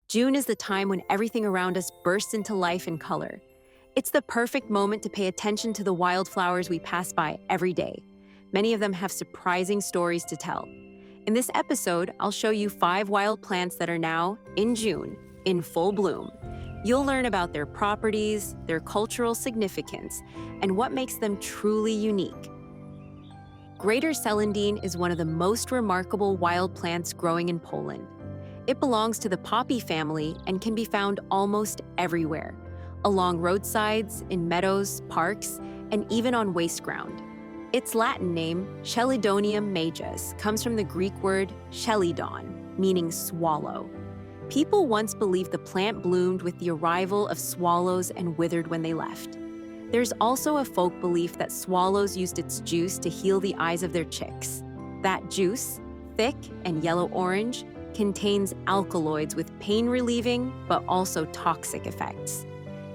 June is the time when everything around us bursts into life and color. It's the perfect moment to pay attention to the wildflowers we pass by every day. Many of them have surprising stories to tell. In this episode, I'll show you 5 wild plants that are now, in June, in full bloom. You'll learn about their properties, their cultural significance, and what makes them truly unique. Greater Celandine is one of the most remarkable wild plants growing in Poland. It belongs to the poppy family and can be found almost everywhere, along roadsides, in meadows, parks, and even on waste ground. Its Latin name, Chelidonium majus, comes from the Greek word Chelidon, meaning swallow. People once believed the plant bloomed with the arrival of swallows and withered when they left. There's also a folk belief that swallows used its juice to heal the eyes of their chicks. That juice, thick and yellow-orange, contains alkaloids with pain-relieving but also toxic effects.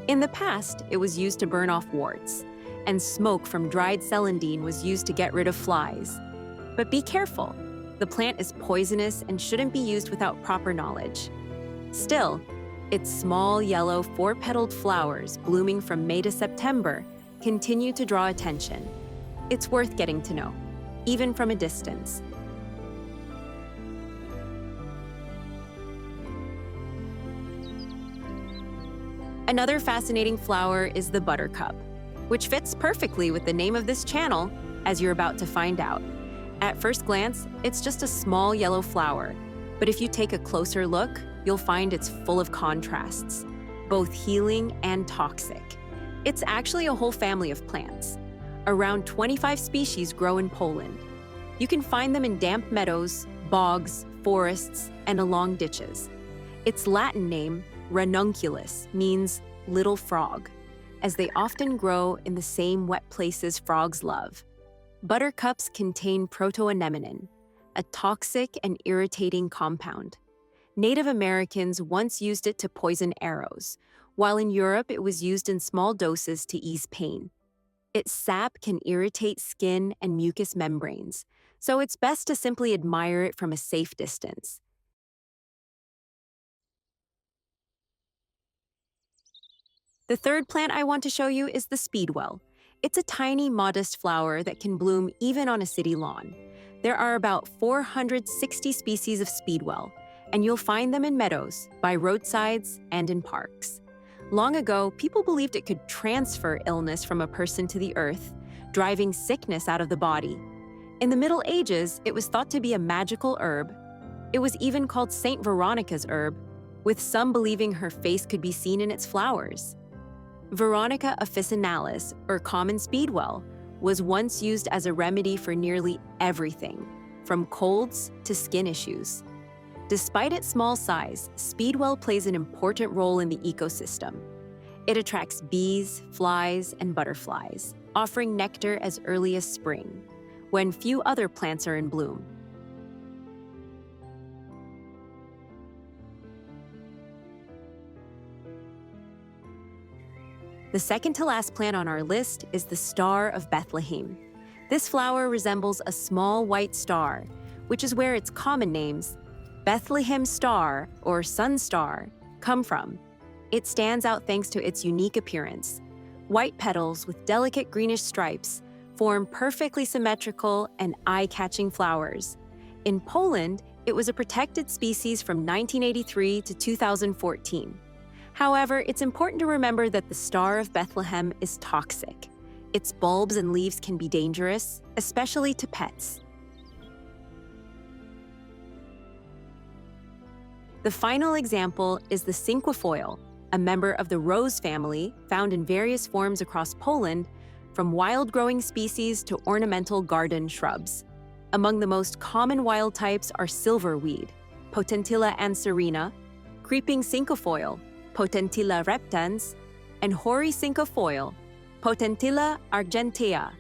In the past, it was used to burn off warts, and smoke from dried celandine was used to get rid of flies. But be careful, the plant is poisonous and shouldn't be used without proper knowledge. Still, its small yellow 4-petaled flowers blooming from May to September continue to draw attention. It's worth getting to know, even from a distance. Another fascinating flower is the Buttercup, which fits perfectly with the name of this channel, as you're about to find out. At first glance, it's just a small yellow flower, but if you take a closer look, you'll find it's full of contrasts, both healing and toxic. It's actually a whole family of plants. Around 25 species grow in Poland. You can find them in damp meadows, bogs, forests, and along ditches. Its Latin name, Ranunculus, means little frog, as they often grow in the same wet places frogs love. Buttercups contain protoanemone, a toxic and irritating compound. Native Americans once used it to poison arrows, while in Europe it was used in small doses to ease pain. Its sap can irritate skin and mucous membranes, so it's best to simply admire it from a safe distance. The third plant I want to show you is the Speedwell. It's a tiny, modest flower that can bloom even on a city lawn. There are about 460 species of Speedwell, and you'll find them in meadows, by roadsides, and in parks. Long ago, people believed it could transfer illness from a person to the earth, driving sickness out of the body. In the Middle Ages, it was thought to be a magical herb. It was even called Saint Veronica's herb, with some believing her face could be seen in its flowers. Veronica officinalis, or common speedwell, was once used as a remedy for nearly everything, from colds to skin issues. Despite its small size, speedwell plays an important role in the ecosystem. It attracts bees, flies, and butterflies, offering nectar as early as spring, when few other plants are in bloom. The second to last plant on our list is the Star of Bethlehem. This flower resembles a small white star, which is where its common names, Bethlehem star or sun star, come from. It stands out thanks to its unique appearance. White petals with delicate greenish stripes form perfectly symmetrical and eye-catching flowers. In Poland, it was a protected species from 1983 to 2014. However, it's important to remember that the Star of Bethlehem is toxic. Its bulbs and leaves can be dangerous, especially to pets. The final example is the Cinquefoil, a member of the rose family found in various forms across Poland, from wild-growing species to ornamental garden shrubs. Among the most common wild types are silverweed, Potentilla anserina, creeping cinquefoil, Potentilla reptans, and hoary cinquefoil, Potentilla argentea.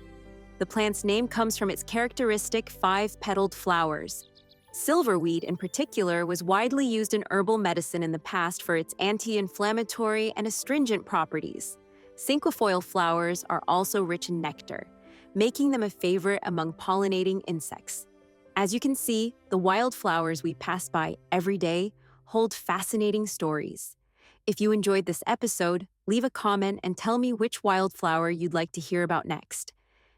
The plant's name comes from its characteristic 5-petaled flowers. Silverweed, in particular, was widely used in herbal medicine in the past for its anti-inflammatory and astringent properties. Cinquefoil flowers are also rich in nectar, making them a favorite among pollinating insects. As you can see, the wildflowers we pass by every day hold fascinating stories. If you enjoyed this episode, leave a comment and tell me which wildflower you'd like to hear about next.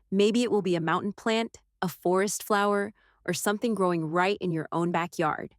Maybe it will be a mountain plant, a forest flower, or something growing right in your own backyard.